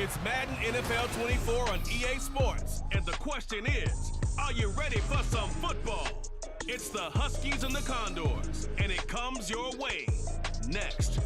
It's Madden NFL 24 on EA Sports, and the question is, are you ready for some football? It's the Huskies and the Condors, and it comes your way next.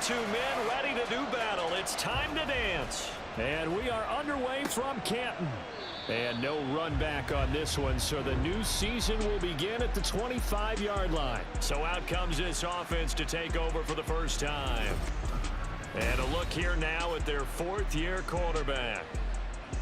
Men ready to do battle. It's time to dance. And we are underway from Canton. And no run back on this one, so the new season will begin at the 25-yard line. So out comes this offense to take over for the first time. And a look here now at their fourth-year quarterback.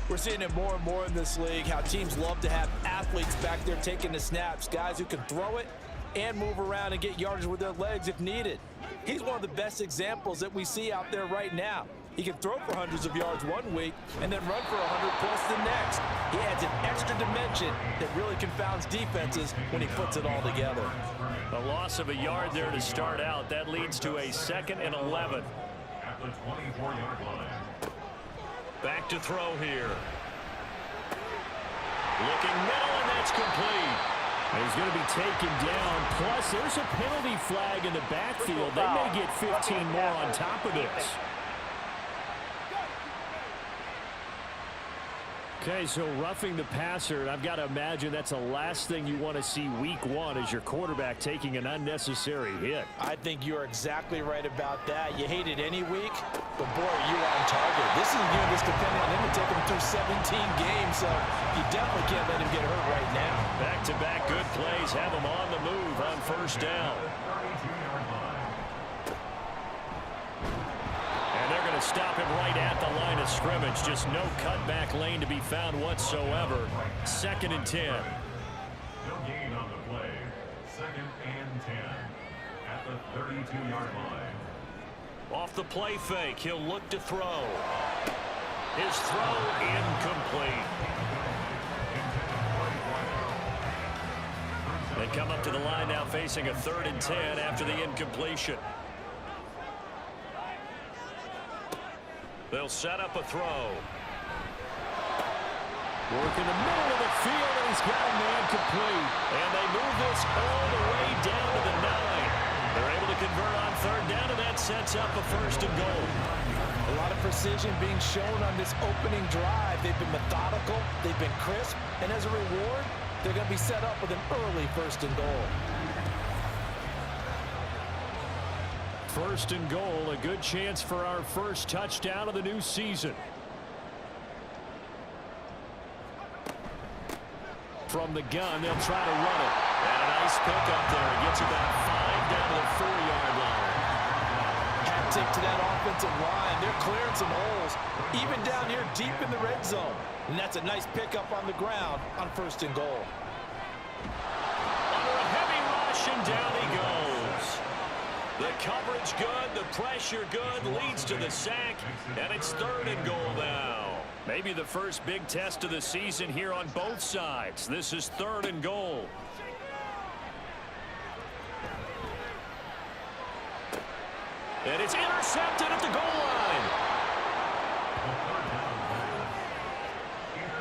We're seeing it more and more in this league, how teams love to have athletes back there taking the snaps, guys who can throw it and move around and get yardage with their legs if needed. He's one of the best examples that we see out there right now. He can throw for hundreds of yards one week and then run for 100+ the next. He adds an extra dimension that really confounds defenses when he puts it all together. A loss of a yard there to start out. That leads to a 2nd and 11. At the 24-yard line. Back to throw here. Looking middle, and that's complete. He's going to be taken down. Plus, there's a penalty flag in the backfield. They may get 15 more on top of this. Okay, so roughing the passer, I've got to imagine that's the last thing you want to see week one as your quarterback taking an unnecessary hit. I think you're exactly right about that. You hate it any week, but boy, are you on target. This is a game that's dependent on him to take him through 17 games, so you definitely can't let him get hurt right now. Back-to-back good plays have him on the move on first down. To stop him right at the line of scrimmage. Just no cutback lane to be found whatsoever. 2nd and 10. No gain on the play. 2nd and 10 at the 32-yard line. Off the play fake, he'll look to throw. His throw incomplete. They come up to the line now facing a 3rd and 10 after the incompletion. They'll set up a throw. Work in the middle of the field, and he's got a man complete. And they move this all the way down to the 9. They're able to convert on 3rd down, and that sets up a 1st and goal. A lot of precision being shown on this opening drive. They've been methodical, they've been crisp, and as a reward, they're going to be set up with an early 1st and goal. 1st and goal, a good chance for our first touchdown of the new season. From the gun, they'll try to run it. And a nice pickup there. It gets about 5 down to the 4-yard line. Hat tip to that offensive line. They're clearing some holes, even down here deep in the red zone. And that's a nice pickup on the ground on 1st and goal. Under a heavy rush, and down he goes. The coverage good, the pressure good, leads to the sack, and it's 3rd and goal now. Maybe the first big test of the season here on both sides. This is 3rd and goal. And it's intercepted at the goal line.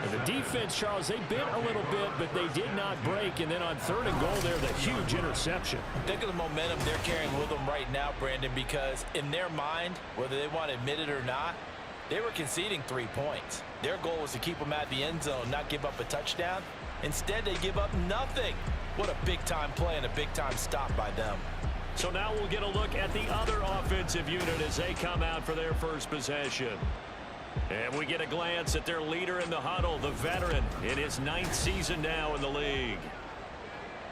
And the defense, Charles, they bit a little bit, but they did not break. And then on 3rd and goal there, the huge interception. Think of the momentum they're carrying with them right now, Brandon, because in their mind, whether they want to admit it or not, they were conceding 3 points. Their goal was to keep them at the end zone, not give up a touchdown. Instead, they give up nothing. What a big-time play and a big-time stop by them. So now we'll get a look at the other offensive unit as they come out for their first possession. And we get a glance at their leader in the huddle, the veteran, in his 9th season now in the league.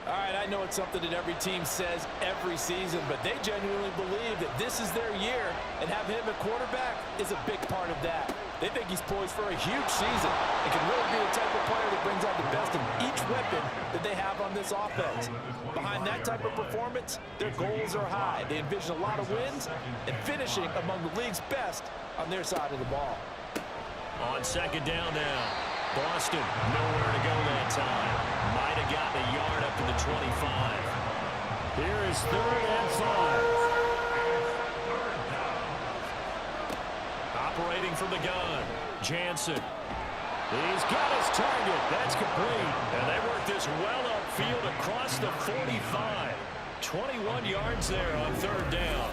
All right, I know it's something that every team says every season, but they genuinely believe that this is their year, and having him at quarterback is a big part of that. They think he's poised for a huge season and can really be the type of player that brings out the best of each weapon that they have on this offense. Behind that type of performance, their goals are high. They envision a lot of wins and finishing among the league's best on their side of the ball. On 2nd down now, Boston nowhere to go that time. Might have gotten a yard up to the 25. Here is 3rd and 5. Operating Operating from the gun, Jansen. He's got his target. That's complete. And they work this well upfield across the 45. 21 yards there on third down.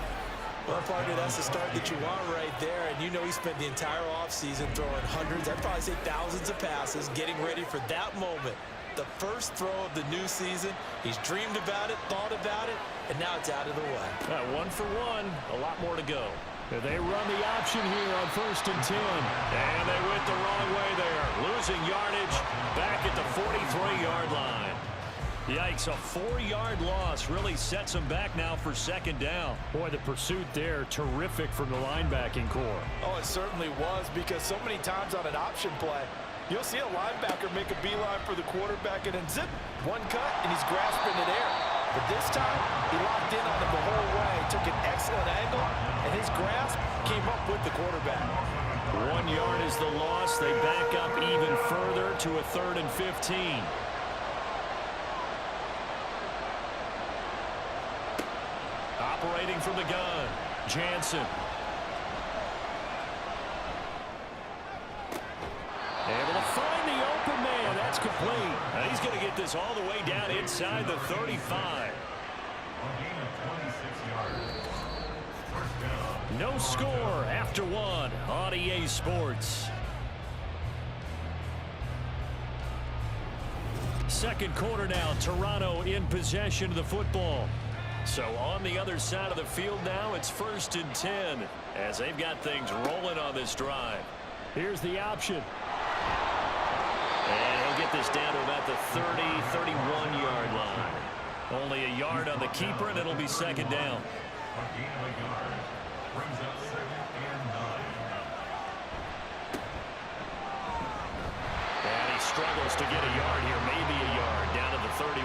Well, partner, that's the start that you want right there. And you know he spent the entire offseason throwing hundreds, I'd probably say thousands of passes, getting ready for that moment. The first throw of the new season. He's dreamed about it, thought about it, and now it's out of the way. 1 for 1. A lot more to go. They run the option here on 1st and 10. And they went the wrong way there. Losing yardage back at the 43-yard line. Yikes, a 4-yard loss really sets them back now for second down. Boy, the pursuit there, terrific from the linebacking core. Oh, it certainly was, because so many times on an option play, you'll see a linebacker make a beeline for the quarterback and then zip, one cut, and he's grasping it air. But this time, he locked in on him the whole way, took an excellent angle, and his grasp came up with the quarterback. 1 yard is the loss. They back up even further to a 3rd and 15. Operating from the gun, Jansen. Able to find the open man. That's complete. And he's going to get this all the way down inside the 35. No score after 1 on EA Sports. Second quarter now. Toronto in possession of the football. So on the other side of the field now, it's 1st and 10 as they've got things rolling on this drive. Here's the option. And he'll get this down to about the 30, 31-yard line. Only a yard on the keeper, and it'll be second down. And he struggles to get a yard here, maybe a yard, down to the 31.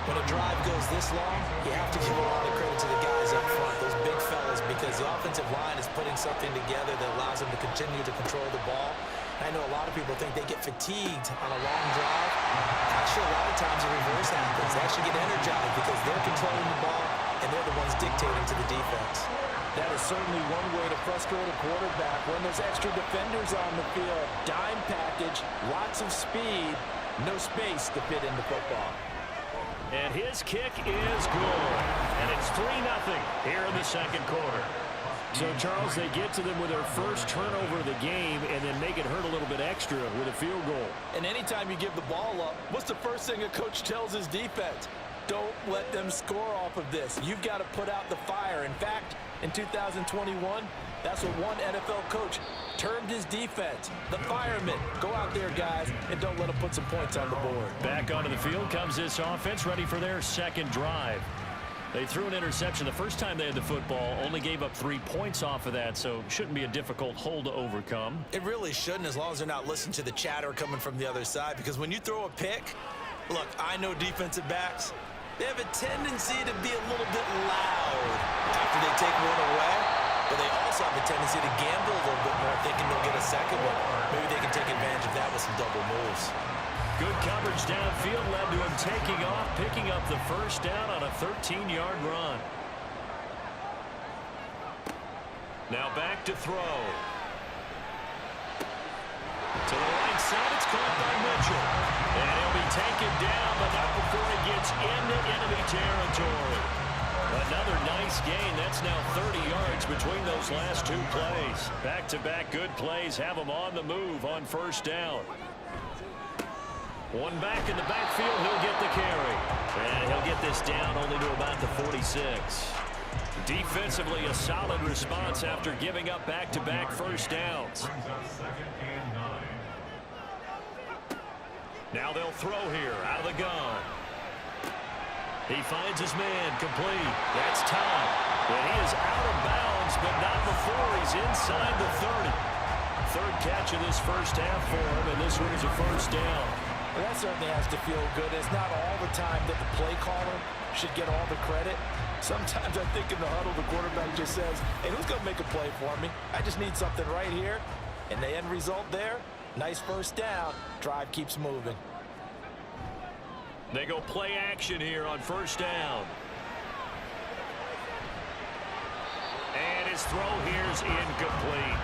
When a drive goes this long, you have to give a lot of credit to the guys up front, those big fellas, because the offensive line is putting something together that allows them to continue to control the ball. I know a lot of people think they get fatigued on a long drive. Actually, a lot of times the reverse happens. They actually get energized because they're controlling the ball, and they're the ones dictating to the defense. That is certainly one way to frustrate a quarterback when there's extra defenders on the field. Dime package, lots of speed, no space to fit into football. And his kick is good. And it's 3-0 here in the second quarter. So, Charles, they get to them with their first turnover of the game and then make it hurt a little bit extra with a field goal. And anytime you give the ball up, what's the first thing a coach tells his defense? Don't let them score off of this. You've got to put out the fire. In fact, in 2021, that's what one NFL coach termed his defense, the firemen. Go out there, guys, and don't let them put some points on the board. Back onto the field comes this offense, ready for their second drive. They threw an interception the first time they had the football, only gave up 3 points off of that, so shouldn't be a difficult hole to overcome. It really shouldn't, as long as they're not listening to the chatter coming from the other side, because when you throw a pick, look, I know defensive backs, they have a tendency to be a little bit loud after they take one away, but they also have a tendency to gamble a little bit more, thinking they'll get a second one. Maybe they can take advantage of that with some double moves. Good coverage downfield led to him taking off, picking up the first down on a 13-yard run. Now back to throw. To the right side, it's caught by Mitchell. And he'll be taken down, but not before he gets into enemy territory. Another nice gain. That's now 30 yards between those last 2 plays. Back-to-back good plays have him on the move on first down. One back in the backfield, he'll get the carry. And he'll get this down only to about the 46. Defensively, a solid response after giving up back-to-back first downs. Now they'll throw here out of the gun. He finds his man, complete. That's time. But he is out of bounds, but not before he's inside the 30. Third catch of this first half for him, and this one is a first down. Well, that certainly has to feel good. It's not all the time that the play caller should get all the credit. Sometimes I think in the huddle, the quarterback just says, hey, who's going to make a play for me? I just need something right here. And the end result there, nice first down. Drive keeps moving. They go play action here on first down. And his throw here's incomplete.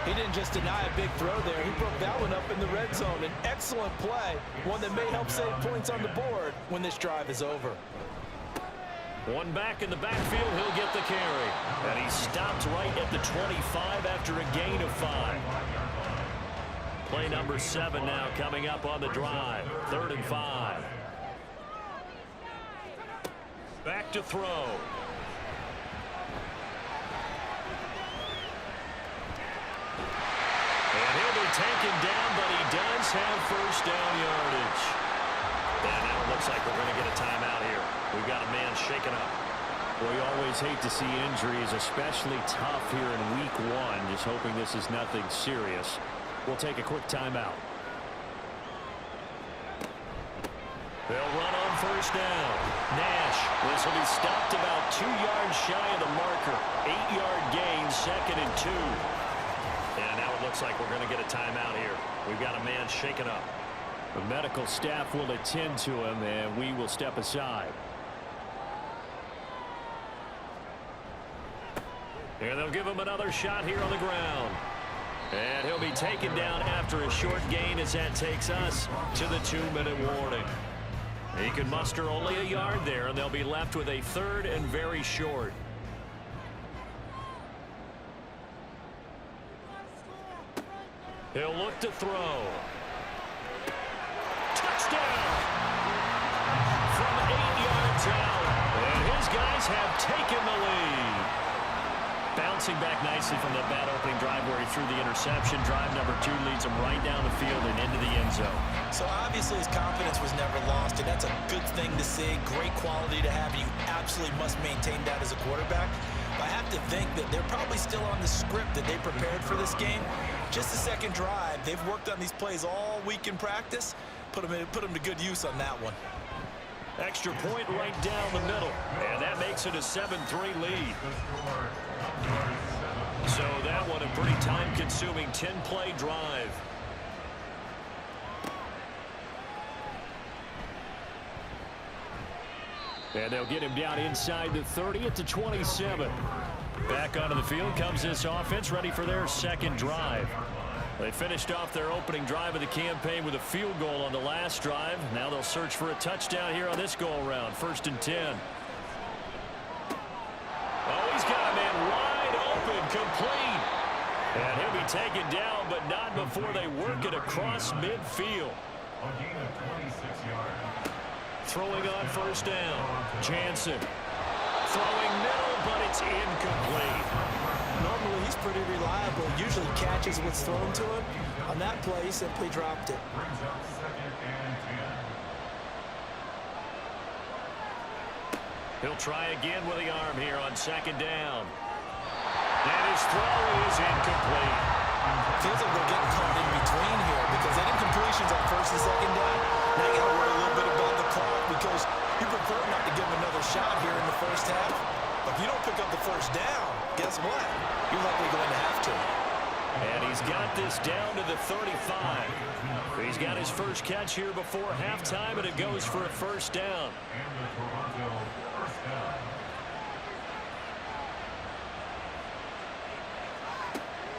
He didn't just deny a big throw there. He broke that one up in the red zone. An excellent play, one that may help save points on the board when this drive is over. One back in the backfield, he'll get the carry. And he stopped right at the 25 after a gain of 5. Play number 7 now coming up on the drive. 3rd and 5. Back to throw. And he'll be taken down, but he does have first down yardage. And now it looks like we're going to get a timeout here. We've got a man shaken up. We always hate to see injuries, especially tough here in week 1. Just hoping this is nothing serious. We'll take a quick timeout. They'll run on first down. Nash, this will be stopped about 2 yards shy of the marker. 8-yard gain, 2nd and 2. And now it looks like we're going to get a timeout here. We've got a man shaken up. The medical staff will attend to him, and we will step aside. And they'll give him another shot here on the ground. And he'll be taken down after a short gain as that takes us to the 2-minute warning. He can muster only a yard there, and they'll be left with a 3rd and very short. He'll look to throw. Touchdown! From 8 yards out. And his guys have taken the lead. Bouncing back nicely from that bad opening drive where he threw the interception. Drive number 2 leads him right down the field and into the end zone. So obviously his confidence was never lost, and that's a good thing to see. Great quality to have. You absolutely must maintain that as a quarterback. But I have to think that they're probably still on the script that they prepared for this game. Just the second drive. They've worked on these plays all week in practice. Put them to good use on that one. Extra point right down the middle. And that makes it a 7-3 lead. So that one a pretty time-consuming 10-play drive. And they'll get him down inside the 30 at the 27. Back onto the field comes this offense, ready for their second drive. They finished off their opening drive of the campaign with a field goal on the last drive. Now they'll search for a touchdown here on this go-around. 1st and 10. Oh, he's got a man wide open, complete. And he'll be taken down, but not before they work it across midfield. A gain of 26 yards. Throwing on first down. Jansen throwing middle, but it's incomplete. Normally he's pretty reliable. Usually catches what's thrown to him. On that play, he simply dropped it. Brings up 2nd and 10. He'll try again with the arm here on 2nd down. And his throw is incomplete. Feels like they're getting caught in between here because any completions on 1st and 2nd down, now you got to worry a little bit about the clock because you prefer not to give him another shot here in the first half. But if you don't pick up the first down, guess what? You're likely going to have to. And he's got this down to the 35. He's got his first catch here before halftime, and it goes for a first down. And the Toronto first down.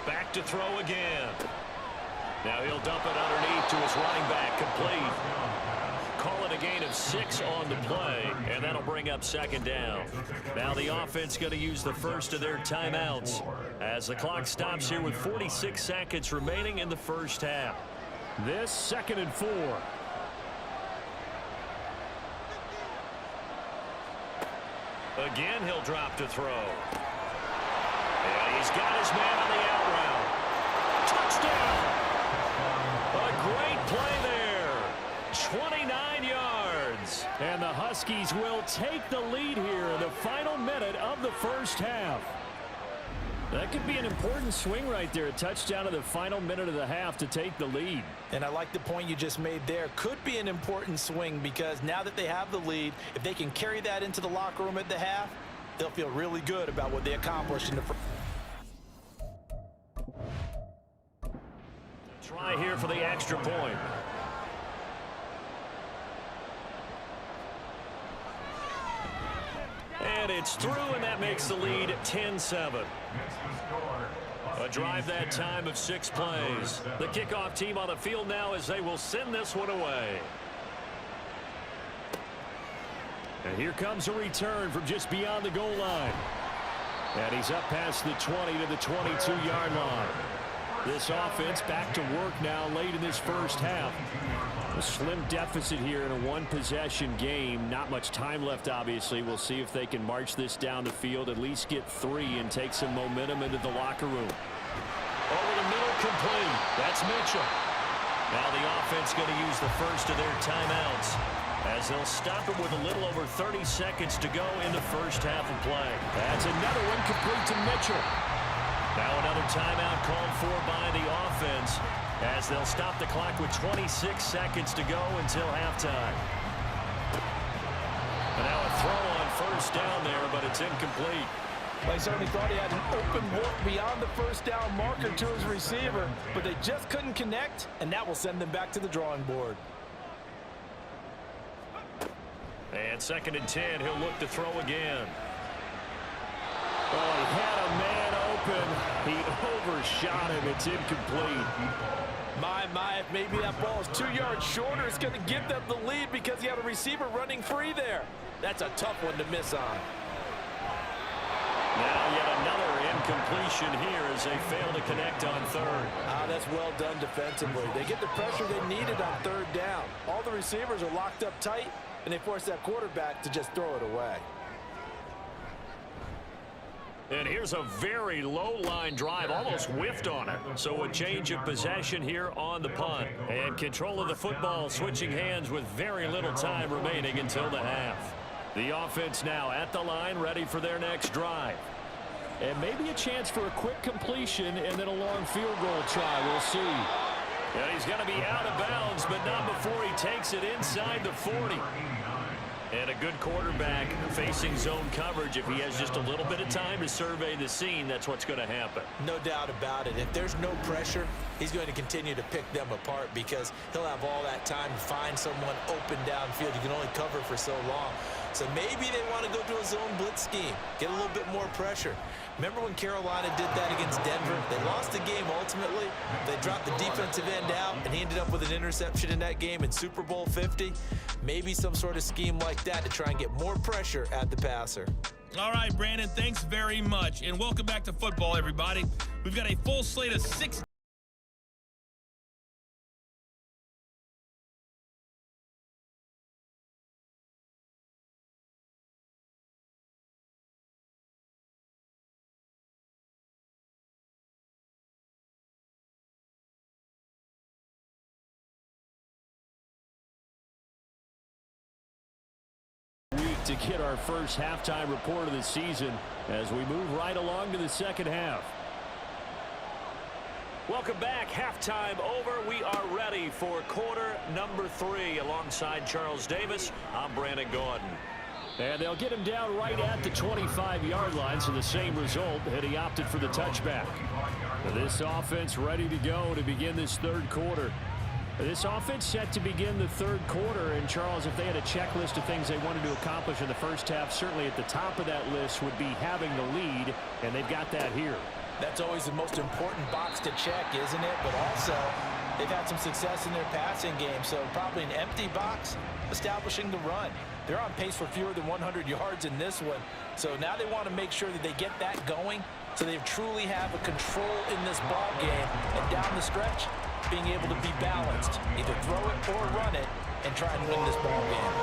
Back to throw again. Now he'll dump it underneath to his running back, complete. Call it a gain of 6 on the play, and that'll bring up 2nd down. Now the offense going to use the first of their timeouts as the clock stops here with 46 seconds remaining in the first half. This 2nd and 4. Again, he'll drop to throw. And he's got his man on the out route. Touchdown! A great play there. 29 yards. And the Huskies will take the lead here in the final minute of the first half. That could be an important swing right there. A touchdown in the final minute of the half to take the lead. And I like the point you just made there. Could be an important swing because now that they have the lead, if they can carry that into the locker room at the half, they'll feel really good about what they accomplished in the first. Try here for the extra point. And it's through, and that makes the lead 10-7. A drive that time of 6 plays. The kickoff team on the field now as they will send this one away. And here comes a return from just beyond the goal line. And he's up past the 20 to the 22-yard line. This offense back to work now late in this first half. A slim deficit here in a one-possession game. Not much time left, obviously. We'll see if they can march this down the field, at least get 3 and take some momentum into the locker room. Over the middle, complete. That's Mitchell. Now the offense going to use the first of their timeouts, as they'll stop it with a little over 30 seconds to go in the first half of play. That's another one complete to Mitchell. Now another timeout called for by the offense, as they'll stop the clock with 26 seconds to go until halftime. And now a throw on first down there, but it's incomplete. They certainly thought he had an open look beyond the first down marker to his receiver, but they just couldn't connect, and that will send them back to the drawing board. And 2nd and 10, he'll look to throw again. Oh, he had a man open. He overshot him. It's incomplete. My, if maybe that ball is 2 yards shorter, it's going to give them the lead because he had a receiver running free there. That's a tough one to miss on. Now yet another incompletion here as they fail to connect on 3rd. That's well done defensively. They get the pressure they needed on 3rd down. All the receivers are locked up tight, and they force that quarterback to just throw it away. And here's a very low-line drive, almost whiffed on it. So a change of possession here on the punt. And control of the football switching hands with very little time remaining until the half. The offense now at the line, ready for their next drive. And maybe a chance for a quick completion and then a long field goal try. We'll see. And he's going to be out of bounds, but not before he takes it inside the 40. And a good quarterback facing zone coverage. If he has just a little bit of time to survey the scene, that's what's going to happen. No doubt about it. If there's no pressure, he's going to continue to pick them apart because he'll have all that time to find someone open downfield. You can only cover for so long. So maybe they want to go to a zone blitz scheme, get a little bit more pressure. Remember when Carolina did that against Denver? They lost the game ultimately. They dropped the defensive end out, and he ended up with an interception in that game in Super Bowl 50. Maybe some sort of scheme like that to try and get more pressure at the passer. All right, Brandon, thanks very much. And welcome back to football, everybody. We've got a full slate of 6. To get our first halftime report of the season as we move right along to the second half. Welcome back. Halftime over. We are ready for quarter number 3 alongside Charles Davis. I'm Brandon Gordon. And they'll get him down right at the 25-yard line, so the same result, and he opted for the touchback. This offense ready to go to begin this third quarter. This offense set to begin the third quarter, and Charles, if they had a checklist of things they wanted to accomplish in the first half, certainly at the top of that list would be having the lead, and they've got that here. That's always the most important box to check, isn't it? But also, they've had some success in their passing game, so probably an empty box establishing the run. They're on pace for fewer than 100 yards in this one, so now they want to make sure that they get that going so they truly have a control in this ball game, and down the stretch, being able to be balanced, either throw it or run it, and try and win this ball game.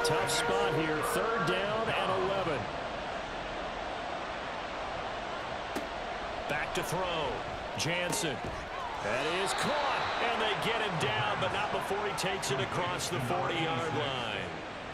Tough spot here, 3rd down and 11. Back to throw. Jansen. That is caught, and they get him down, but not before he takes it across the 40-yard line.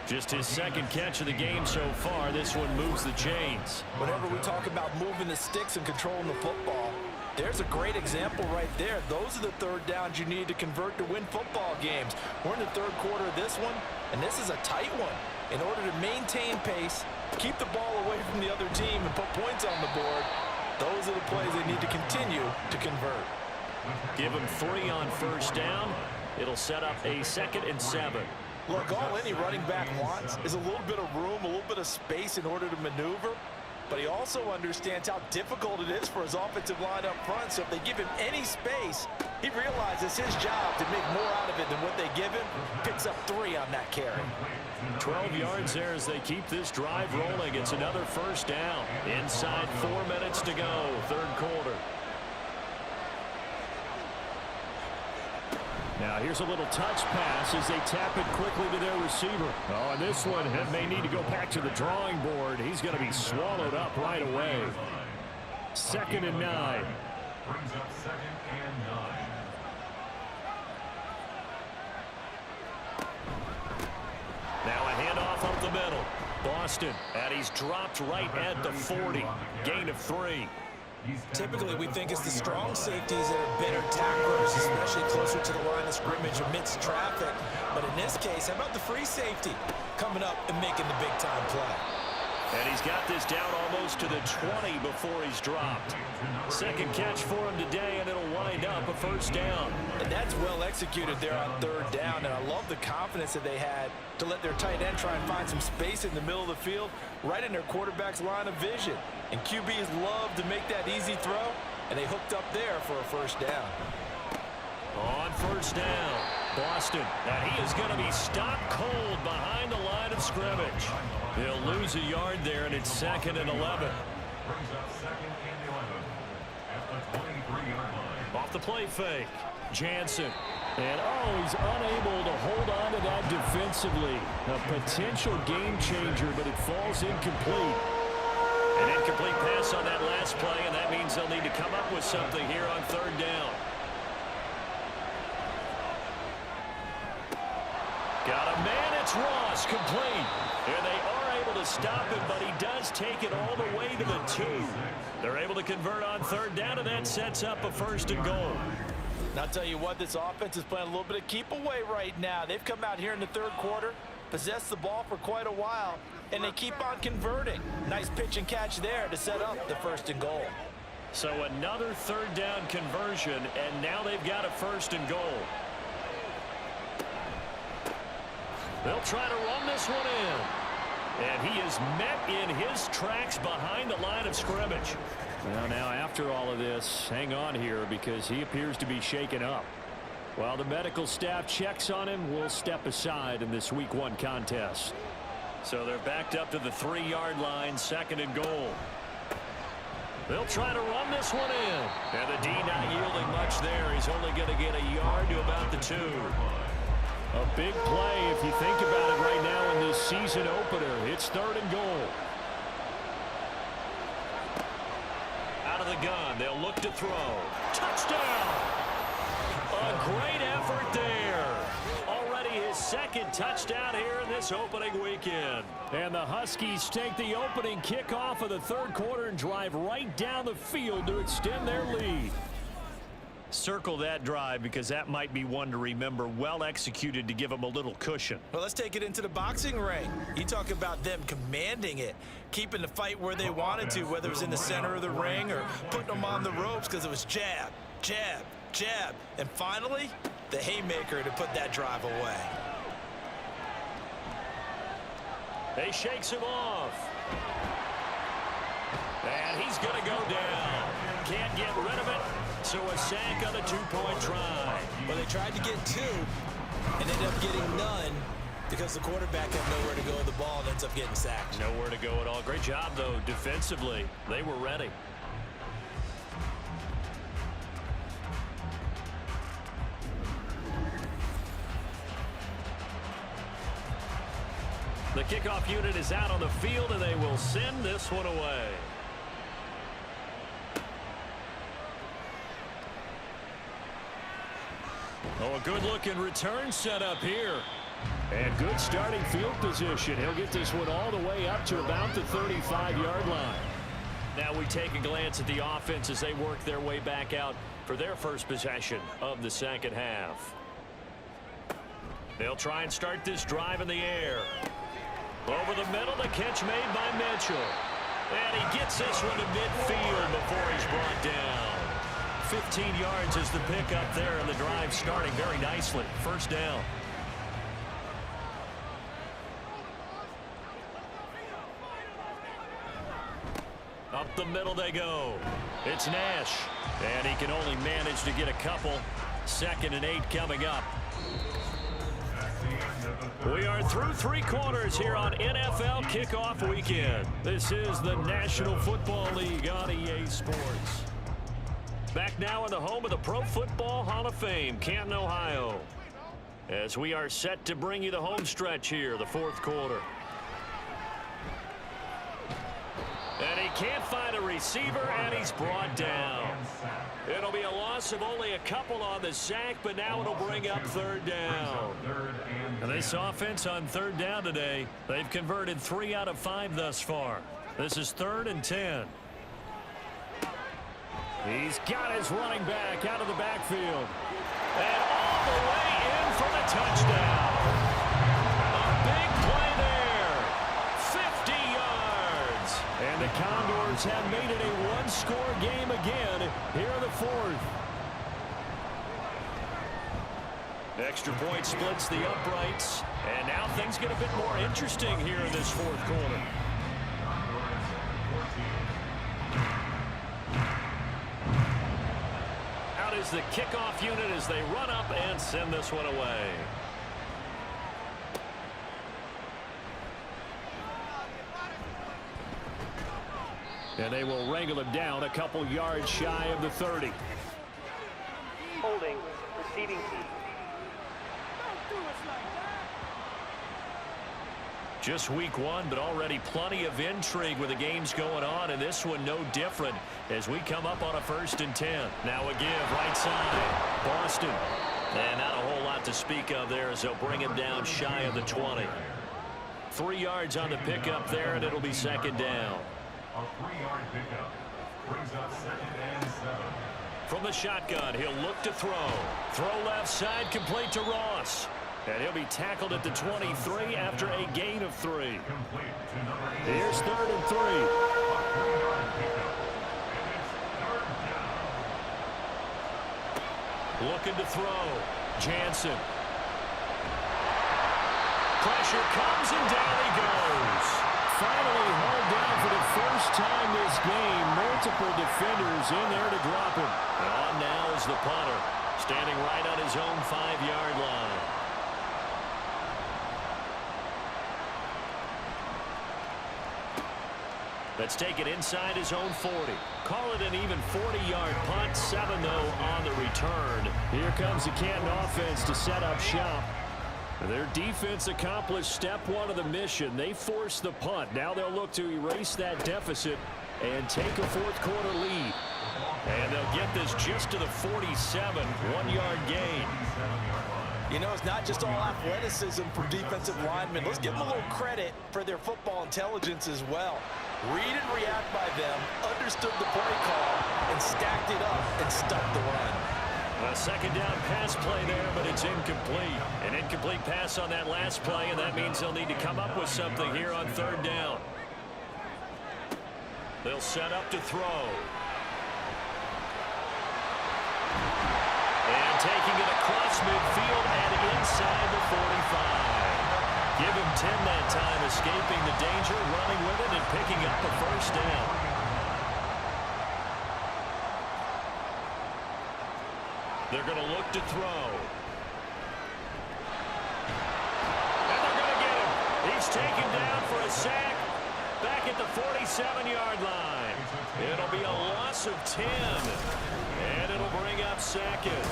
Just his second catch of the game so far. This one moves the chains. Whenever we talk about moving the sticks and controlling the football, there's a great example right there. Those are the 3rd downs you need to convert to win football games. We're in the 3rd quarter of this one, and this is a tight one. In order to maintain pace, keep the ball away from the other team, and put points on the board, those are the plays they need to continue to convert. Give them 3 on first down. It'll set up a 2nd and 7. Look, all any running back wants is a little bit of room, a little bit of space in order to maneuver. But he also understands how difficult it is for his offensive line up front. So if they give him any space, he realizes his job to make more out of it than what they give him. Picks up 3 on that carry. 12 yards there as they keep this drive rolling. It's another first down. Inside 4 minutes to go, third quarter. Now here's a little touch pass as they tap it quickly to their receiver. Oh, and this one may need to go back to the drawing board. He's going to be swallowed up right away. 2nd and 9. Brings up 2nd and 9. Now a handoff up the middle. Boston, and he's dropped right at the 40. Gain of 3. Typically, we think it's the strong safeties that are better tacklers, especially closer to the line of scrimmage amidst traffic. But in this case, how about the free safety coming up and making the big-time play? And he's got this down almost to the 20 before he's dropped. Second catch for him today, and it'll wind up a first down. And that's well executed there on 3rd down, and I love the confidence that they had to let their tight end try and find some space in the middle of the field, right in their quarterback's line of vision. And QBs love to make that easy throw, and they hooked up there for a first down. On first down, Boston, and he is going to be stopped cold behind the line of scrimmage. He'll lose a yard there, and it's 2nd and 11. Brings up 2nd and 11 at the 23-yard line. Off the play fake, Jansen. And, oh, he's unable to hold on to that defensively. A potential game changer, but it falls incomplete. An incomplete pass on that last play, and that means they'll need to come up with something here on 3rd down. Got a man, it's Ross, complete. And they are able to stop him, but he does take it all the way to the 2. They're able to convert on 3rd down, and that sets up a 1st and goal. And I'll tell you what, this offense is playing a little bit of keep away right now. They've come out here in the 3rd quarter, possessed the ball for quite a while, and they keep on converting. Nice pitch and catch there to set up the 1st and goal. So another 3rd down conversion, and now they've got a 1st and goal. They'll try to run this one in. And he is met in his tracks behind the line of scrimmage. Well, now after all of this, hang on here because he appears to be shaken up. While the medical staff checks on him, we'll step aside in this Week 1 contest. So they're backed up to the 3-yard line, 2nd and goal. They'll try to run this one in. And the D not yielding much there. He's only going to get a yard to about the 2. A big play if you think about it right now in this season opener. It's 3rd and goal. Out of the gun, they'll look to throw. Touchdown! A great effort there. Already his 2nd touchdown here in this opening weekend. And the Huskies take the opening kickoff of the 3rd quarter and drive right down the field to extend their lead. Circle that drive because that might be one to remember. Well executed to give them a little cushion. Well, let's take it into the boxing ring. You talk about them commanding it, keeping the fight where they wanted to, whether it was in the center of the ring or putting them on the ropes because it was jab, jab, jab. And finally, the haymaker to put that drive away. They shakes him off. And he's going to go down. Can't get rid of it. So a sack on the 2-point try. Well, they tried to get 2 and ended up getting none because the quarterback had nowhere to go with the ball and ends up getting sacked. Nowhere to go at all. Great job, though, defensively. They were ready. The kickoff unit is out on the field, and they will send this one away. Oh, a good-looking return set up here. And good starting field position. He'll get this one all the way up to about the 35-yard line. Now we take a glance at the offense as they work their way back out for their first possession of the 2nd half. They'll try and start this drive in the air. Over the middle, the catch made by Mitchell. And he gets this one to midfield before he's brought down. 15 yards is the pickup there, and the drive starting very nicely. First down. Up the middle they go. It's Nash. And he can only manage to get a couple. 2nd and 8 coming up. We are through 3 quarters here on NFL Kickoff Weekend. This is the National Football League on EA Sports. Back now in the home of the Pro Football Hall of Fame, Canton, Ohio. As we are set to bring you the home stretch here, the 4th quarter. And he can't find a receiver, and he's brought down. It'll be a loss of only a couple on the sack, but now it'll bring up 3rd down. And this offense on 3rd down today, they've converted 3 out of 5 thus far. This is 3rd and 10. He's got his running back out of the backfield. And all the way in for the touchdown. A big play there. 50 yards. And the Condors have made it a 1-score game again here in the 4th. Extra point splits the uprights. And now things get a bit more interesting here in this 4th quarter. Out is the kickoff unit as they run up and send this one away. And they will wrangle him down a couple yards shy of the 30. Holding, receiving team. Just week 1, but already plenty of intrigue with the games going on, and this one no different as we come up on a 1st and 10. Now a give, right side, Boston. And not a whole lot to speak of there as they'll bring him down shy of the 20. 3 yards on the pickup there, and it'll be 2nd down. A 3-yard pickup brings up 2nd and 7. From the shotgun, he'll look to throw. Throw left side, complete to Ross. And he'll be tackled at the 23 after a gain of 3. Here's 3rd and 3. Looking to throw. Jansen. Pressure comes and down he goes. Finally hauled down for the first time this game. Multiple defenders in there to drop him. And on now is the punter, standing right on his own 5-yard line. Let's take it inside his own 40. Call it an even 40-yard punt. 7, though, on the return. Here comes the Canton offense to set up shop. Their defense accomplished step 1 of the mission. They forced the punt. Now they'll look to erase that deficit and take a 4th quarter lead. And they'll get this just to the 47, 1-yard gain. You know, it's not just all athleticism for defensive linemen. Let's give them a little credit for their football intelligence as well. Read and react by them, understood the play call, and stacked it up and stuck the run. A 2nd down pass play there, but it's incomplete. An incomplete pass on that last play, and that means they'll need to come up with something here on 3rd down. They'll set up to throw. And taking it across midfield and inside the 45. Give him 10 that time, escaping the danger, running with it, and picking up a 1st down. They're going to look to throw. And they're going to get him. He's taken down for a sack back at the 47-yard line. It'll be a loss of 10. And it'll bring up 2nd.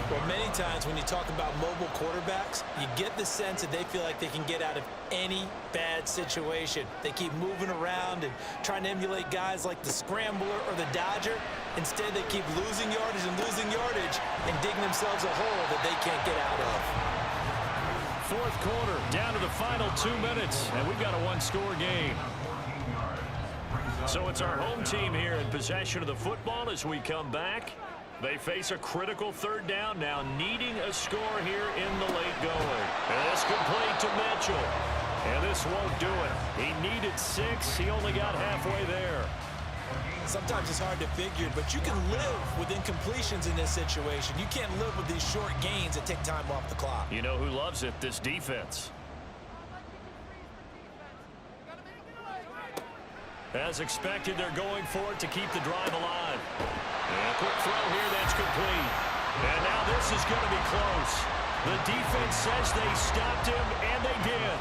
Well, many times when you talk about mobile quarterbacks, you get the sense that they feel like they can get out of any bad situation. They keep moving around and trying to emulate guys like the Scrambler or the Dodger. Instead, they keep losing yardage and digging themselves a hole that they can't get out of. 4th quarter, down to the final 2 minutes, and we've got a 1-score game. So it's our home team here in possession of the football as we come back. They face a critical 3rd down now, needing a score here in the late going. And it's complete to Mitchell. And this won't do it. He needed 6. He only got halfway there. Sometimes it's hard to figure, but you can live with incompletions in this situation. You can't live with these short gains that take time off the clock. You know who loves it? This defense. As expected, they're going for it to keep the drive alive. And a quick throw here, that's complete. And now this is going to be close. The defense says they stopped him, and they did.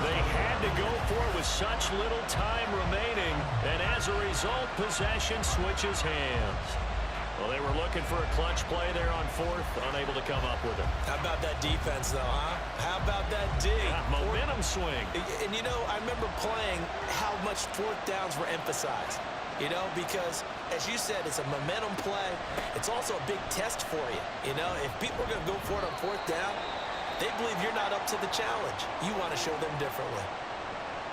They had to go for it with such little time remaining, and as a result, possession switches hands. Well, they were looking for a clutch play there on fourth, unable to come up with it. How about that defense, though, huh? How about that D? Momentum swing. And, you know, I remember playing how much fourth downs were emphasized. You know, because, as you said, it's a momentum play. It's also a big test for you. You know, if people are going to go for it on fourth down, they believe you're not up to the challenge. You want to show them differently.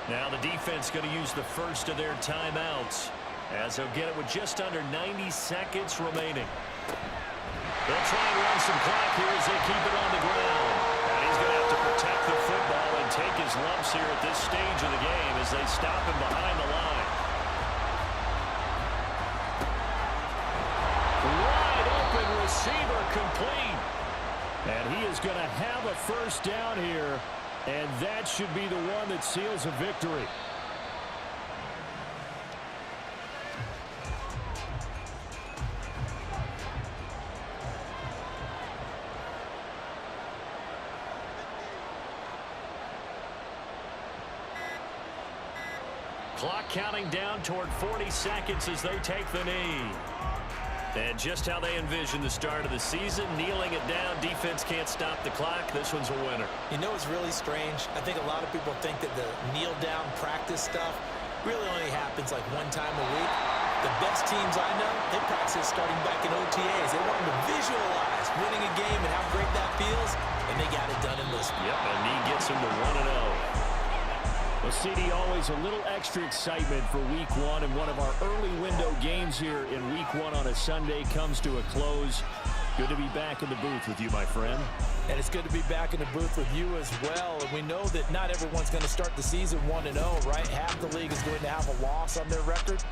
Now the defense going to use the first of their timeouts, as they'll get it with just under 90 seconds remaining. They'll try and run some clock here as they keep it on the ground. And he's going to have to protect the football and take his lumps here at this stage of the game as they stop him behind the line. Wide open receiver complete. And he is going to have a first down here, and that should be the one that seals a victory. Clock counting down toward 40 seconds as they take the knee. And just how they envision the start of the season, kneeling it down. Defense can't stop the clock. This one's a winner. You know, it's really strange. I think a lot of people think that the kneel-down practice stuff really only happens like one time a week. The best teams I know, they practice starting back in OTAs. They want them to visualize winning a game and how great that feels, and they got it done in this one. Yep, and knee gets them to 1-0. Well, CD, always a little extra excitement for Week 1, and one of our early window games here in Week 1 on a Sunday comes to a close. Good to be back in the booth with you, my friend. And it's good to be back in the booth with you as well. And we know that not everyone's going to start the season 1-0, right? Half the league is going to have a loss on their record.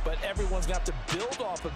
But everyone's going to have to build off of that.